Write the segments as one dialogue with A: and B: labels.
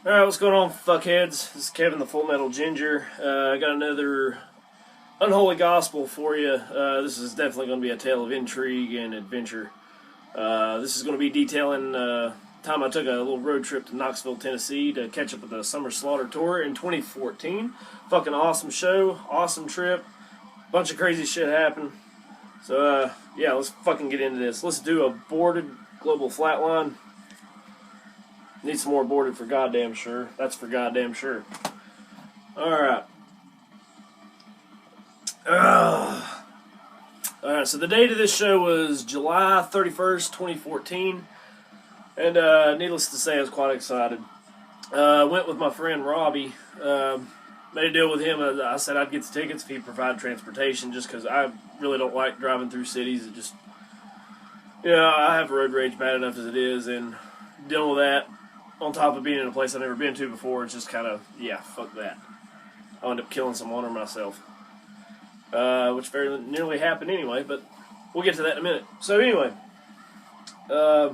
A: Alright, what's going on, fuckheads? This is Kevin the Full Metal Ginger. I got another Unholy Gospel for you. This is definitely going to be a tale of intrigue and adventure. This is going to be detailing time I took a little road trip to Knoxville, Tennessee to catch up with the Summer Slaughter Tour in 2014. Fucking awesome show, awesome trip, bunch of crazy shit happened. So, yeah, let's fucking get into this. Let's do a boarded global flatline. Need some more boarded for goddamn sure. That's for goddamn sure. Alright. Alright, so the date of this show was July 31st, 2014. And needless to say, I was quite excited. Went with my friend Robbie. Made a deal with him. I said I'd get the tickets if he'd provide transportation, just because I really don't like driving through cities. It just, I have road rage bad enough as it is, and dealing with that, on top of being in a place I've never been to before, it's just kind of, fuck that. I'll end up killing someone or myself. Which very nearly happened anyway, but we'll get to that in a minute. So anyway, I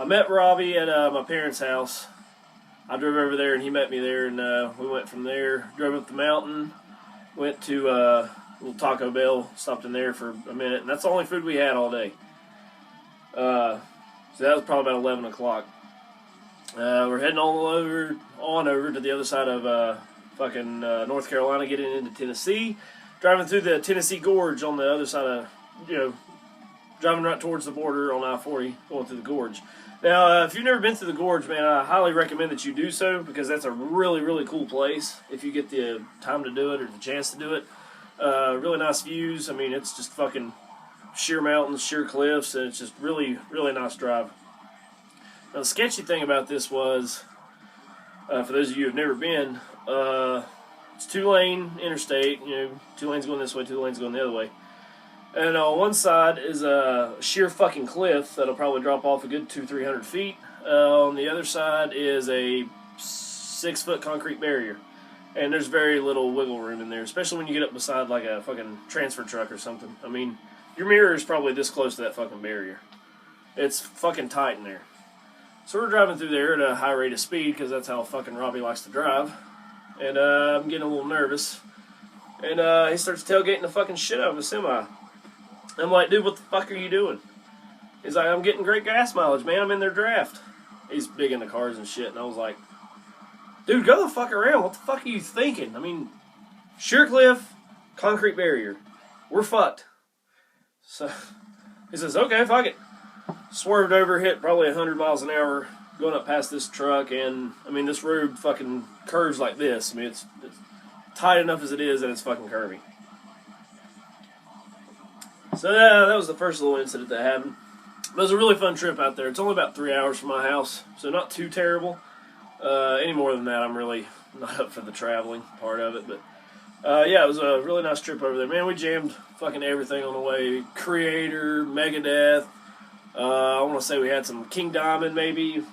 A: met Robbie at my parents' house. I drove over there and he met me there, and we went from there, drove up the mountain, went to a little Taco Bell, stopped in there for a minute, and that's the only food we had all day. So that was probably about 11 o'clock. We're heading on over to the other side of North Carolina, getting into Tennessee, driving through the Tennessee Gorge on the other side of, driving right towards the border on I-40, going through the gorge. Now, if you've never been through the gorge, man, I highly recommend that you do so, because that's a really, really cool place if you get the time to do it or the chance to do it. Really nice views. I mean, it's just fucking sheer mountains, sheer cliffs, and it's just really, really nice drive. Now, the sketchy thing about this was, for those of you who have never been, it's two-lane interstate, 2 lanes going this way, 2 lanes going the other way. And on one side is a sheer fucking cliff that'll probably drop off a good 200-300 feet. On the other side is a 6-foot concrete barrier. And there's very little wiggle room in there, especially when you get up beside like a fucking transfer truck or something. I mean, your mirror is probably this close to that fucking barrier. It's fucking tight in there. So we're driving through there at a high rate of speed, because that's how fucking Robbie likes to drive. And I'm getting a little nervous. And he starts tailgating the fucking shit out of a semi. I'm like, dude, what the fuck are you doing? He's like, I'm getting great gas mileage, man. I'm in their draft. He's big into cars and shit. And I was like, dude, go the fuck around. What the fuck are you thinking? I mean, sheer cliff, concrete barrier. We're fucked. So he says, okay, fuck it. Swerved over, hit probably 100 miles an hour going up past this truck, and I mean, this road fucking curves like this. I mean, it's tight enough as it is, and it's fucking curvy. So that was the first little incident that happened. But it was a really fun trip out there. It's only about 3 hours from my house, so not too terrible. Any more than that, I'm really not up for the traveling part of it, but it was a really nice trip over there. Man, we jammed fucking everything on the way. Creator, Megadeth. I want to say we had some King Diamond, maybe.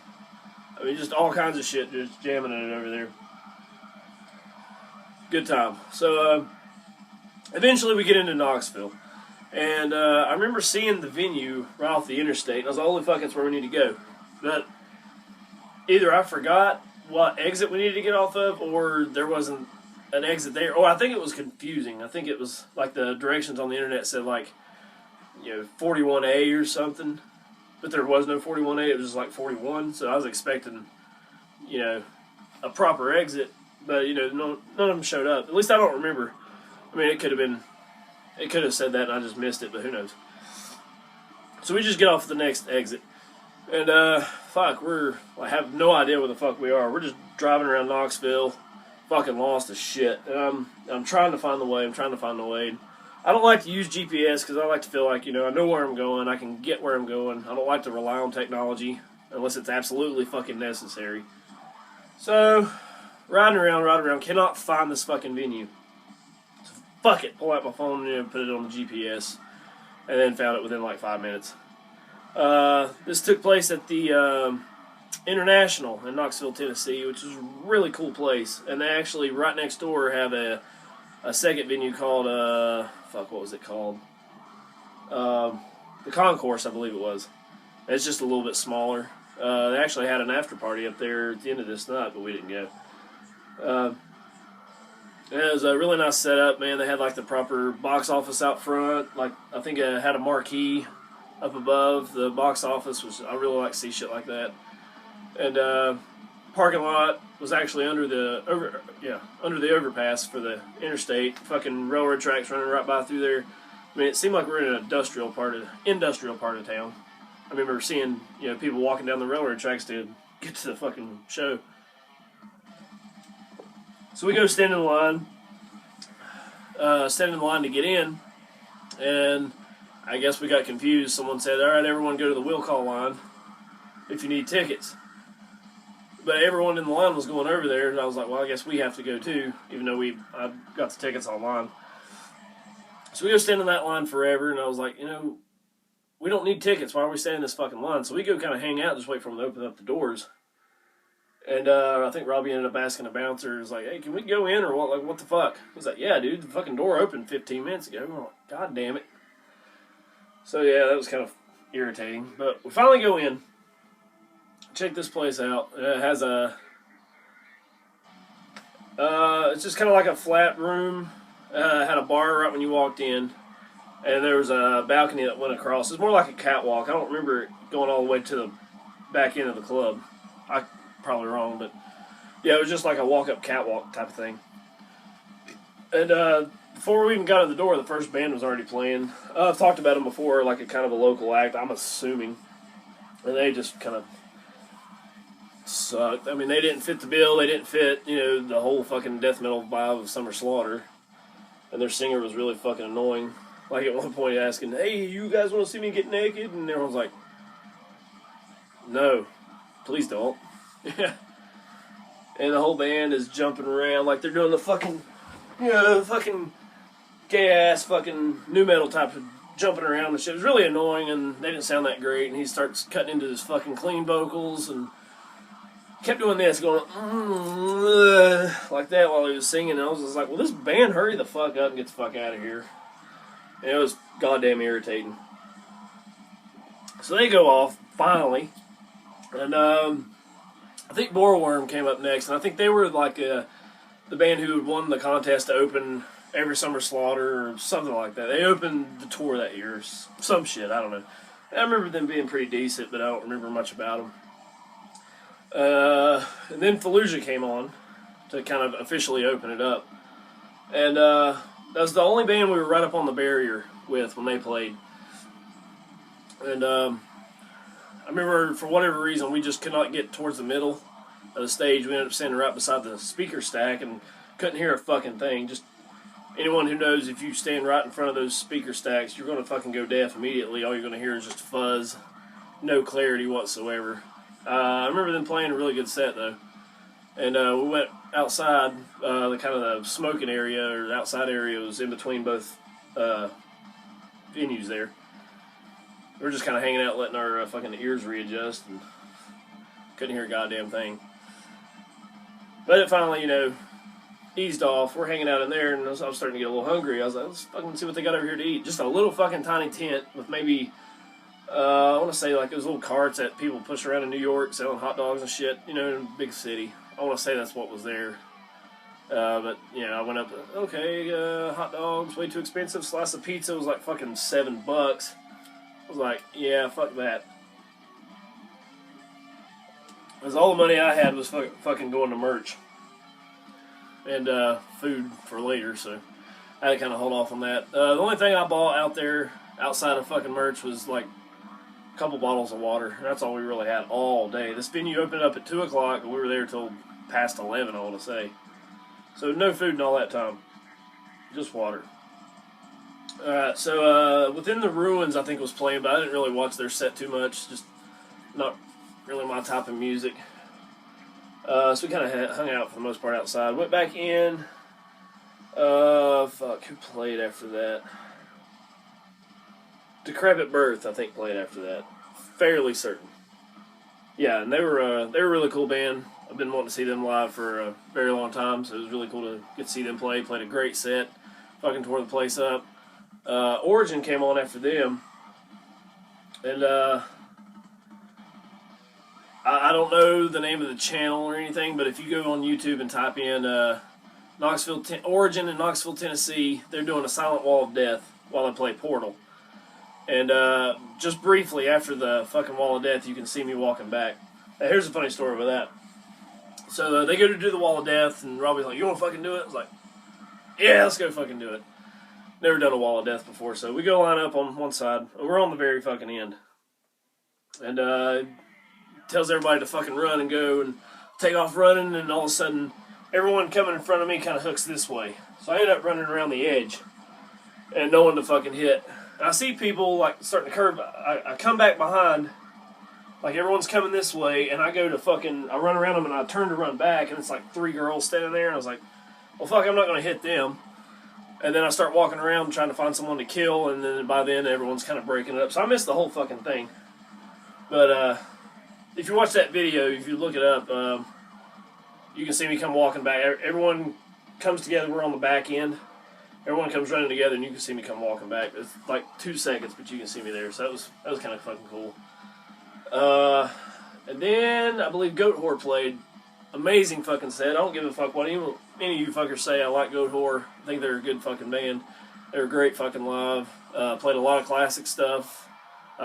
A: I mean, just all kinds of shit, just jamming it over there. Good time. So, eventually we get into Knoxville. And I remember seeing the venue right off the interstate, and I was like, holy fuck, that's where we need to go. But either I forgot what exit we needed to get off of, or there wasn't an exit there. Or I think it was confusing. I think it was like the directions on the internet said, like, 41A or something. But there was no 41A, it was just like 41. So I was expecting, a proper exit. But, none of them showed up. At least I don't remember. I mean, it could have said that and I just missed it, but who knows. So we just get off the next exit. And, I have no idea where the fuck we are. We're just driving around Knoxville, fucking lost as shit. And I'm trying to find the way, I don't like to use GPS because I like to feel like, I know where I'm going. I can get where I'm going. I don't like to rely on technology unless it's absolutely fucking necessary. So, riding around, cannot find this fucking venue. So, fuck it. Pull out my phone and put it on the GPS. And then found it within like 5 minutes. This took place at the International in Knoxville, Tennessee, which is a really cool place. And they actually, right next door, have a second venue called, what was it called? The Concourse, I believe it was. It's just a little bit smaller. They actually had an after party up there at the end of this night, but we didn't go. It was a really nice setup, man. They had like the proper box office out front. Like I think it had a marquee up above the box office, which I really like to see shit like that. And parking lot was actually under the overpass for the interstate. Fucking railroad tracks running right by through there. I mean, it seemed like we were in an industrial part of town. I remember seeing people walking down the railroad tracks to get to the fucking show. So we go stand in line to get in, and I guess we got confused. Someone said, "All right, everyone, go to the will call line if you need tickets." But everyone in the line was going over there, and I was like, "Well, I guess we have to go too," even though I got the tickets online. So we go stand in that line forever, and I was like, we don't need tickets. Why are we standing in this fucking line? So we go kind of hang out, just wait for them to open up the doors. And I think Robbie ended up asking the bouncer, was like, "Hey, can we go in or what? Like, what the fuck?" I was like, "Yeah, dude, the fucking door opened 15 minutes ago." We're like, "God damn it." So yeah, that was kind of irritating. But we finally go in. Check this place out. It has it's just kind of like a flat room. Had a bar right when you walked in. And there was a balcony that went across. It's more like a catwalk. I don't remember it going all the way to the back end of the club. I'm probably wrong, but yeah, it was just like a walk-up catwalk type of thing. And before we even got to the door, the first band was already playing. I've talked about them before, like a kind of a local act, I'm assuming. And they just kind of sucked. I mean, they didn't fit the bill. They didn't fit, the whole fucking death metal vibe of Summer Slaughter. And their singer was really fucking annoying. Like at one point asking, "Hey, you guys want to see me get naked?" And everyone's like, "No, please don't." Yeah. And the whole band is jumping around like they're doing the fucking, fucking gay-ass fucking new metal type of jumping around and shit. It was really annoying, and they didn't sound that great. And he starts cutting into his fucking clean vocals and kept doing this, going like that while he was singing. And I was just like, "Well, this band, hurry the fuck up and get the fuck out of here." And it was goddamn irritating. So they go off, finally. And I think Boreworm came up next. And I think they were like the band who had won the contest to open Every Summer Slaughter or something like that. They opened the tour that year. Some shit, I don't know. I remember them being pretty decent, but I don't remember much about them. And then Fallujah came on to kind of officially open it up. And that was the only band we were right up on the barrier with when they played. And I remember, for whatever reason, we just could not get towards the middle of the stage. We ended up standing right beside the speaker stack and couldn't hear a fucking thing. Just anyone who knows, if you stand right in front of those speaker stacks, you're going to fucking go deaf immediately. All you're going to hear is just fuzz. No clarity whatsoever. I remember them playing a really good set, though. And we went outside, the kind of the smoking area, or the outside area was in between both venues there. We were just kind of hanging out, letting our fucking ears readjust, and couldn't hear a goddamn thing. But it finally, eased off. We're hanging out in there, and I was starting to get a little hungry. I was like, let's fucking see what they got over here to eat. Just a little fucking tiny tent with maybe, I want to say like those little carts that people push around in New York selling hot dogs and shit, in a big city. I want to say that's what was there. But, I went up, okay, hot dogs, way too expensive. Slice of pizza was like fucking $7. I was like, yeah, fuck that. Because all the money I had was fucking going to merch. And food for later, so I had to kind of hold off on that. The only thing I bought out there, outside of fucking merch, was like a couple bottles of water. That's all we really had all day. This venue opened up at 2 o'clock, and we were there till past 11, I want to say. So no food in all that time. Just water. Alright, so Within the Ruins, I think, was playing, but I didn't really watch their set too much. Just not really my type of music. So we kind of hung out for the most part outside. Went back in. Who played after that? Decrepit Birth, I think, played after that. Fairly certain. Yeah, and they were a really cool band. I've been wanting to see them live for a very long time, so it was really cool to get to see them play. Played a great set. Fucking tore the place up. Origin came on after them. And I don't know the name of the channel or anything, but if you go on YouTube and type in Origin in Knoxville, Tennessee, they're doing a silent wall of death while they play Portal. And just briefly, after the fucking wall of death, you can see me walking back. Now, here's a funny story about that. So they go to do the wall of death, and Robbie's like, "You want to fucking do it?" I was like, "Yeah, let's go fucking do it." Never done a wall of death before, so we go line up on one side, and we're on the very fucking end. And tells everybody to fucking run and go and take off running, and all of a sudden, everyone coming in front of me kind of hooks this way. So I end up running around the edge, and no one to fucking hit. And I see people like starting to curve. I come back behind, like everyone's coming this way, and I go to fucking, I run around them, and I turn to run back, and it's like 3 girls standing there, and I was like, well, fuck, I'm not going to hit them. And then I start walking around trying to find someone to kill, and then by then everyone's kind of breaking it up. So I missed the whole fucking thing. But if you watch that video, if you look it up, you can see me come walking back. Everyone comes together. We're on the back end. Everyone comes running together, and you can see me come walking back. It's like 2 seconds, but you can see me there. So that was kind of fucking cool. And then I believe Goat Whore played. Amazing fucking set. I don't give a fuck what any of you fuckers say. I like Goat Whore. I think they're a good fucking band. They're great fucking live. Played a lot of classic stuff.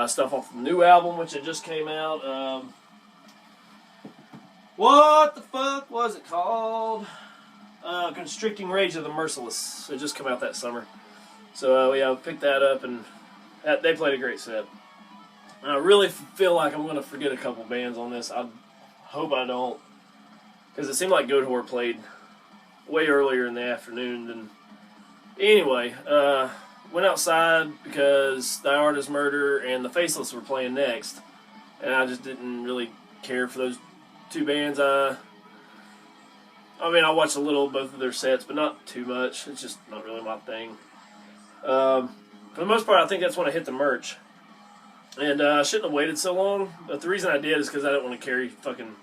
A: Stuff off the new album, which had just came out. What the fuck was it called? Constricting Rage of the Merciless. It just came out that summer. So yeah, I picked that up, and they played a great set. And I really feel like I'm going to forget a couple bands on this. I hope I don't. Because it seemed like Goat Whore played way earlier in the afternoon than... Anyway, went outside because Die Artist Murder and The Faceless were playing next. And I just didn't really care for those 2 bands. I mean, I watched a little of both of their sets, but not too much. It's just not really my thing. For the most part, I think that's when I hit the merch. And I shouldn't have waited so long. But the reason I did is because I didn't want to carry fucking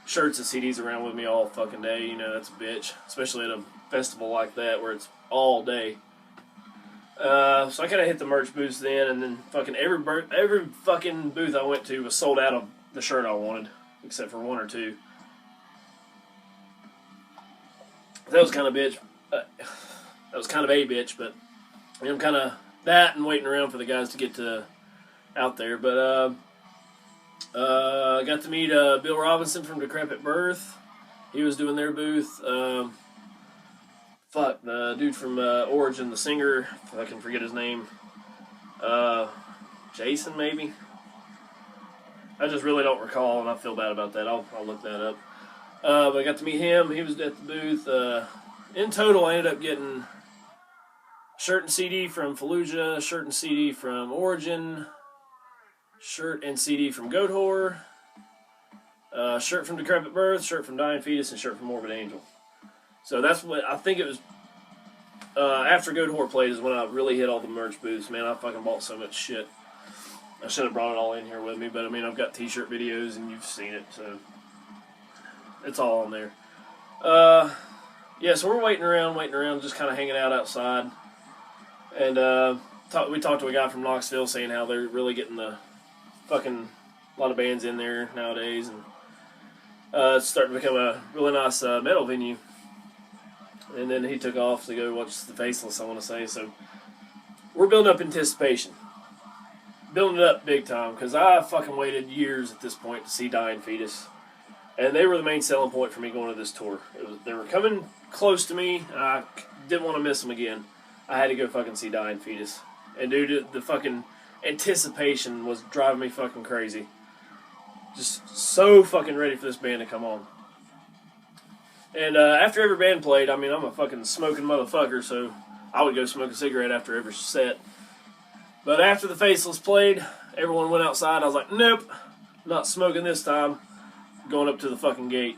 A: shirts and CDs around with me all fucking day. You know, that's a bitch. Especially at a festival like that where it's all day. So I kind of hit the merch booth then, and then fucking every fucking booth I went to was sold out of the shirt I wanted, except for 1 or 2. That was kind of bitch. That was kind of a bitch, but I'm kind of that and waiting around for the guys to get out there. But I got to meet Bill Robinson from Decrepit Birth. He was doing their booth. The dude from Origin, the singer, if I can forget his name. Jason, maybe? I just really don't recall, and I feel bad about that. I'll look that up. But I got to meet him. He was at the booth. In total, I ended up getting shirt and CD from Fallujah, shirt and CD from Origin, shirt and CD from Goat Whore, shirt from Decrepit Birth, shirt from Dying Fetus, and shirt from Morbid Angel. So that's what I think it was. After Goat Whore played is when I really hit all the merch booths. Man, I fucking bought so much shit. I should have brought it all in here with me, but I mean, I've got t-shirt videos and you've seen it, so it's all on there. Yeah, so we're waiting around, just kind of hanging out outside. And we talked to a guy from Knoxville saying how they're really getting the fucking a lot of bands in there nowadays, and it's starting to become a really nice metal venue. And then he took off to go watch The Faceless, I want to say. So we're building up anticipation. Building it up big time, because I fucking waited years at this point to see Dying Fetus. And they were the main selling point for me going to this tour. They were coming close to me, and I didn't want to miss them again. I had to go fucking see Dying Fetus. And dude, the fucking anticipation was driving me fucking crazy. Just so fucking ready for this band to come on. And after every band played, I mean, I'm a fucking smoking motherfucker, so I would go smoke a cigarette after every set. But after The Faceless played, everyone went outside. I was like, nope, not smoking this time. Going up to the fucking gate.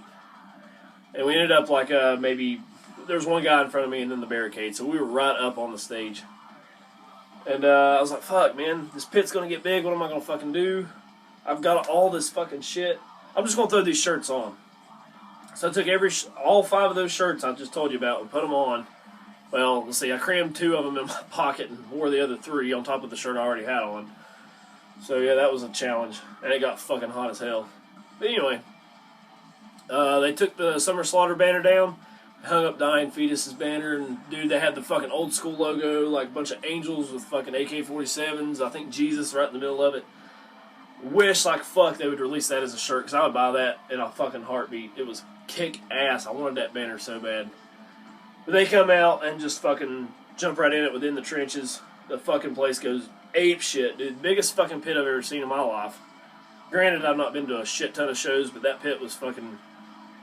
A: And we ended up like maybe, there was one guy in front of me and then the barricade, so we were right up on the stage. And I was like, fuck, man, this pit's going to get big. What am I going to fucking do? I've got all this fucking shit. I'm just going to throw these shirts on. So I took all 5 of those shirts I just told you about and put them on. Well, let's see, I crammed 2 of them in my pocket and wore the other 3 on top of the shirt I already had on. So yeah, that was a challenge. And it got fucking hot as hell. But anyway, they took the Summer Slaughter banner down, hung up Dying Fetus's banner, and dude, they had the fucking old school logo, like a bunch of angels with fucking AK-47s. I think Jesus right in the middle of it. Wish like fuck they would release that as a shirt, because I would buy that in a fucking heartbeat. It was kick ass. I wanted that banner so bad. But they come out and just fucking jump right in it within the trenches. The fucking place goes ape shit, dude. Biggest fucking pit I've ever seen in my life. Granted, I've not been to a shit ton of shows, but that pit was fucking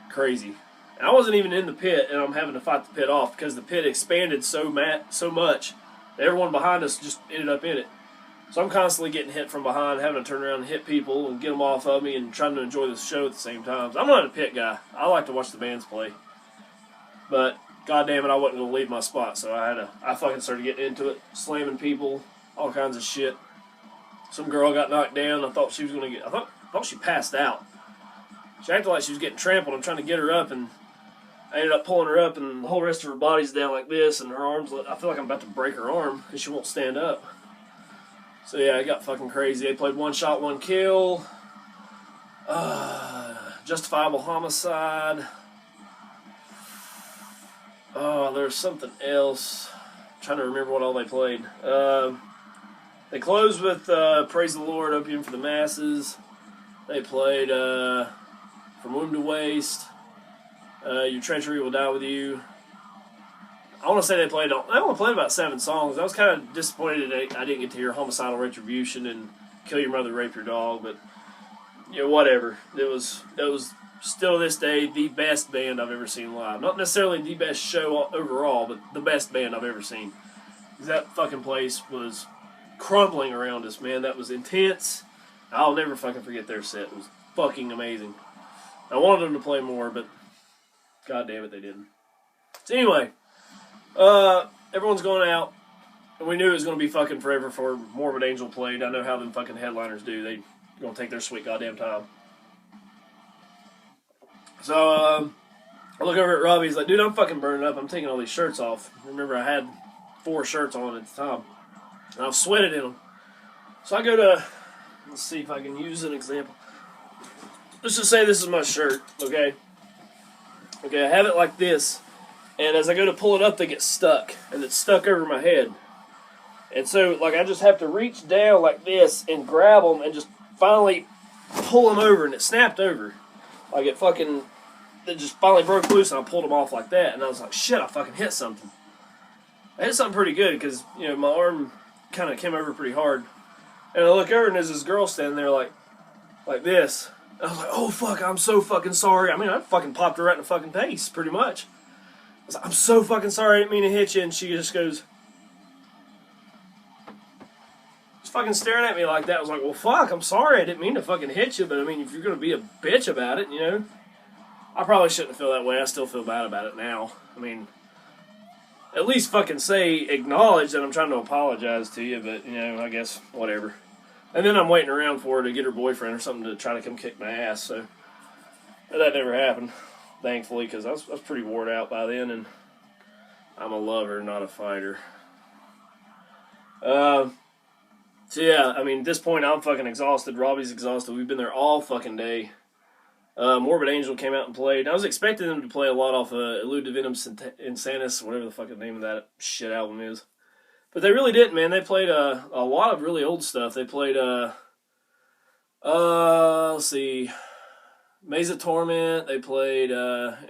A: crazy. And I wasn't even in the pit, and I'm having to fight the pit off because the pit expanded so much that everyone behind us just ended up in it. So I'm constantly getting hit from behind, having to turn around and hit people and get them off of me and trying to enjoy the show at the same time. So I'm not a pit guy. I like to watch the bands play. But God damn it, I wasn't going to leave my spot, so I fucking started getting into it, slamming people, all kinds of shit. Some girl got knocked down. I thought she was going to I thought she passed out. She acted like she was getting trampled. I'm trying to get her up, and I ended up pulling her up, and the whole rest of her body's down like this, and her arms, I feel like I'm about to break her arm because she won't stand up. So yeah, it got fucking crazy. They played One Shot, One Kill, Justifiable Homicide. Oh, there's something else. I'm trying to remember what all they played. They closed with Praise the Lord, Opium for the Masses. They played From Womb to Waste, Your Treachery Will Die With You. I want to say they only played about 7 songs. I was kind of disappointed that I didn't get to hear Homicidal Retribution and Kill Your Mother, Rape Your Dog, but you know, whatever. It was still to this day the best band I've ever seen live. Not necessarily the best show overall, but the best band I've ever seen. That fucking place was crumbling around us, man. That was intense. I'll never fucking forget their set. It was fucking amazing. I wanted them to play more, but god damn it, they didn't. So anyway, everyone's going out, and we knew it was going to be fucking forever before Morbid Angel played. I know how them fucking headliners do. They going to take their sweet goddamn time. So, I look over at Robbie. He's like, dude, I'm fucking burning up. I'm taking all these shirts off. Remember, I had 4 shirts on at the time. And I've sweated in them. So I go to, let's see if I can use an example. Let's just say this is my shirt, okay? Okay, I have it like this. And as I go to pull it up, they get stuck. And it's stuck over my head. And so, like, I just have to reach down like this and grab them and just finally pull them over. And it snapped over. Like, it just finally broke loose, and I pulled them off like that. And I was like, shit, I fucking hit something. I hit something pretty good because, you know, my arm kind of came over pretty hard. And I look over, and there's this girl standing there like this. And I was like, oh, fuck, I'm so fucking sorry. I mean, I fucking popped her right in the fucking face, pretty much. I was like, I'm so fucking sorry, I didn't mean to hit you. And she just goes, just fucking staring at me like that. I was like, well, fuck, I'm sorry, I didn't mean to fucking hit you. But, I mean, if you're going to be a bitch about it, you know. I probably shouldn't feel that way. I still feel bad about it now. I mean, at least fucking acknowledge that I'm trying to apologize to you, but, you know, I guess, whatever. And then I'm waiting around for her to get her boyfriend or something to try to come kick my ass, so that never happened, thankfully, because I was pretty wore out by then, and I'm a lover, not a fighter. So, yeah, I mean, at this point, I'm fucking exhausted. Robbie's exhausted. We've been there all fucking day. Morbid Angel came out and played. I was expecting them to play a lot off Elude Divinum Insanus, whatever the fucking name of that shit album is. But they really didn't, man. They played a lot of really old stuff. They played, let's see, Maze of Torment. They played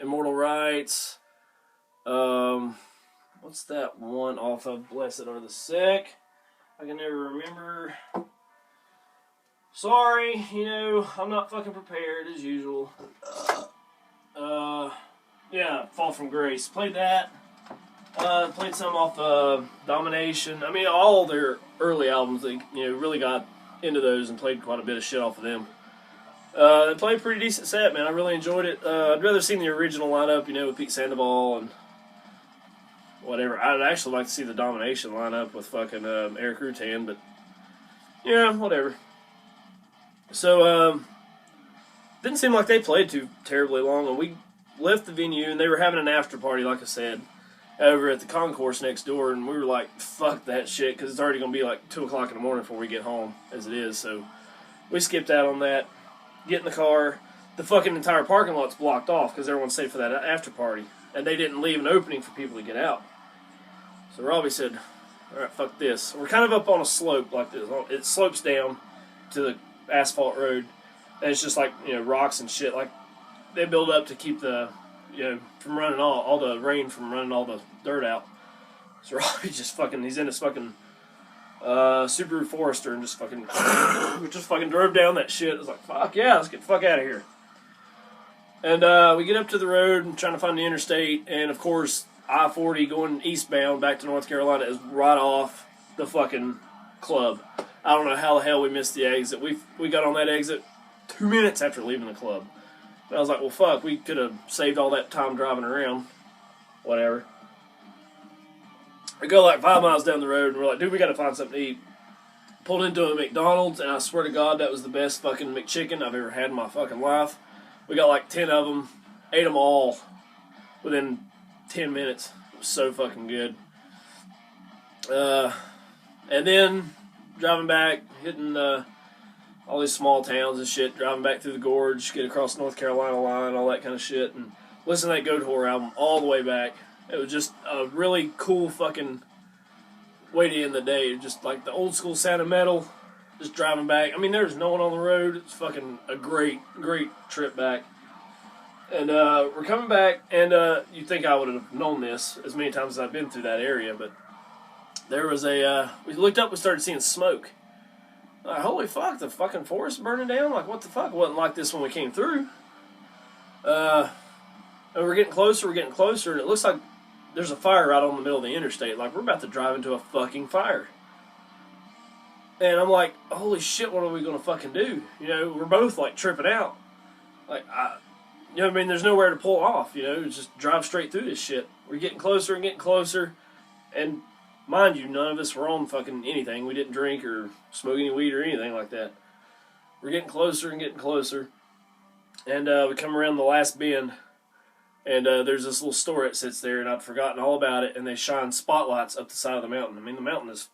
A: Immortal Rights. What's that one off of Blessed Are the Sick? I can never remember. Sorry, you know, I'm not fucking prepared as usual. Yeah, Fall from Grace. Played that. Played some off Domination. I mean, all their early albums, they really got into those and played quite a bit of shit off of them. They played a pretty decent set, man. I really enjoyed it. I'd rather seen the original lineup, with Pete Sandoval and whatever. I'd actually like to see the Domination lineup with fucking Eric Rutan, but yeah, whatever. So, didn't seem like they played too terribly long, and we left the venue, and they were having an after party, like I said, over at the concourse next door, and we were like, fuck that shit, because it's already going to be like 2 o'clock in the morning before we get home, as it is, so we skipped out on that, get in the car, the fucking entire parking lot's blocked off because everyone's safe for that after party. And they didn't leave an opening for people to get out. So Robbie said, alright, fuck this. We're kind of up on a slope like this. It slopes down to the asphalt road. And it's just like, you know, rocks and shit. Like, they build up to keep the, you know, from running all the rain from running all the dirt out. So Robbie just fucking, he's in his fucking Subaru Forester and just fucking drove down that shit. It was like, fuck yeah, let's get the fuck out of here. And we get up to the road and trying to find the interstate, and of course, I-40 going eastbound back to North Carolina is right off the fucking club. I don't know how the hell we missed the exit. We got on that exit 2 minutes after leaving the club. And I was like, well, fuck, we could have saved all that time driving around. Whatever. We go like 5 miles down the road, and we're like, dude, we got to find something to eat. Pulled into a McDonald's, and I swear to God, that was the best fucking McChicken I've ever had in my fucking life. We got like 10 of them, ate them all within 10 minutes. It was so fucking good. And then driving back, hitting all these small towns and shit, driving back through the gorge, get across the North Carolina line, all that kind of shit, and listen to that Goat Whore album all the way back. It was just a really cool fucking way to end the day. Just like the old school sound of metal, just driving back. I mean, there's no one on the road. It's fucking a great trip back. And we're coming back, and you'd think I would have known this as many times as I've been through that area, but there was we looked up, we started seeing smoke. Holy fuck, the fucking forest burning down? Like, what the fuck? It wasn't like this when we came through. And we're getting closer, and it looks like there's a fire right on the middle of the interstate. Like, we're about to drive into a fucking fire. And I'm like, holy shit, what are we going to fucking do? You know, we're both, like, tripping out. Like, you know what I mean? There's nowhere to pull off, you know? Just drive straight through this shit. We're getting closer and getting closer. And mind you, none of us were on fucking anything. We didn't drink or smoke any weed or anything like that. We're getting closer and getting closer. And we come around the last bend. And there's this little store that sits there, and I'd forgotten all about it. And they shine spotlights up the side of the mountain. I mean, the mountain is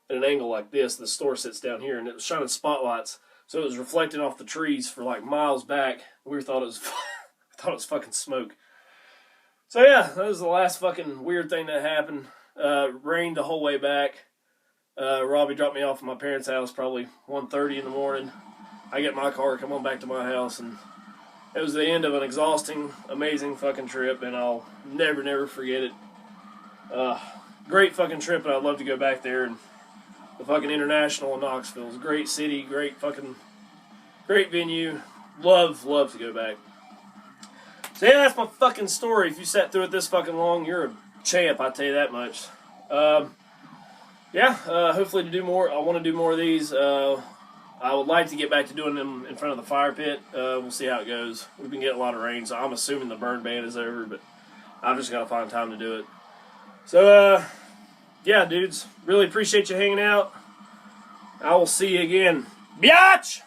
A: at an angle like this. The store sits down here, and it was shining spotlights. So it was reflecting off the trees for like miles back. We thought it was fucking smoke. So yeah, that was the last fucking weird thing that happened. Rained the whole way back. Robbie dropped me off at my parents' house probably 1:30 in the morning. I get my car, come on back to my house, and it was the end of an exhausting, amazing fucking trip, and I'll never forget it. Great fucking trip, and I'd love to go back there. And the fucking International in Knoxville is a great city, great venue. Love to go back. So yeah, that's my fucking story. If you sat through it this fucking long, you're a champ, I tell you that much. Hopefully to do more. I want to do more of these. I would like to get back to doing them in front of the fire pit. We'll see how it goes. We've been getting a lot of rain, so I'm assuming the burn ban is over, but I've just got to find time to do it. So, yeah, dudes, really appreciate you hanging out. I will see you again. Biatch!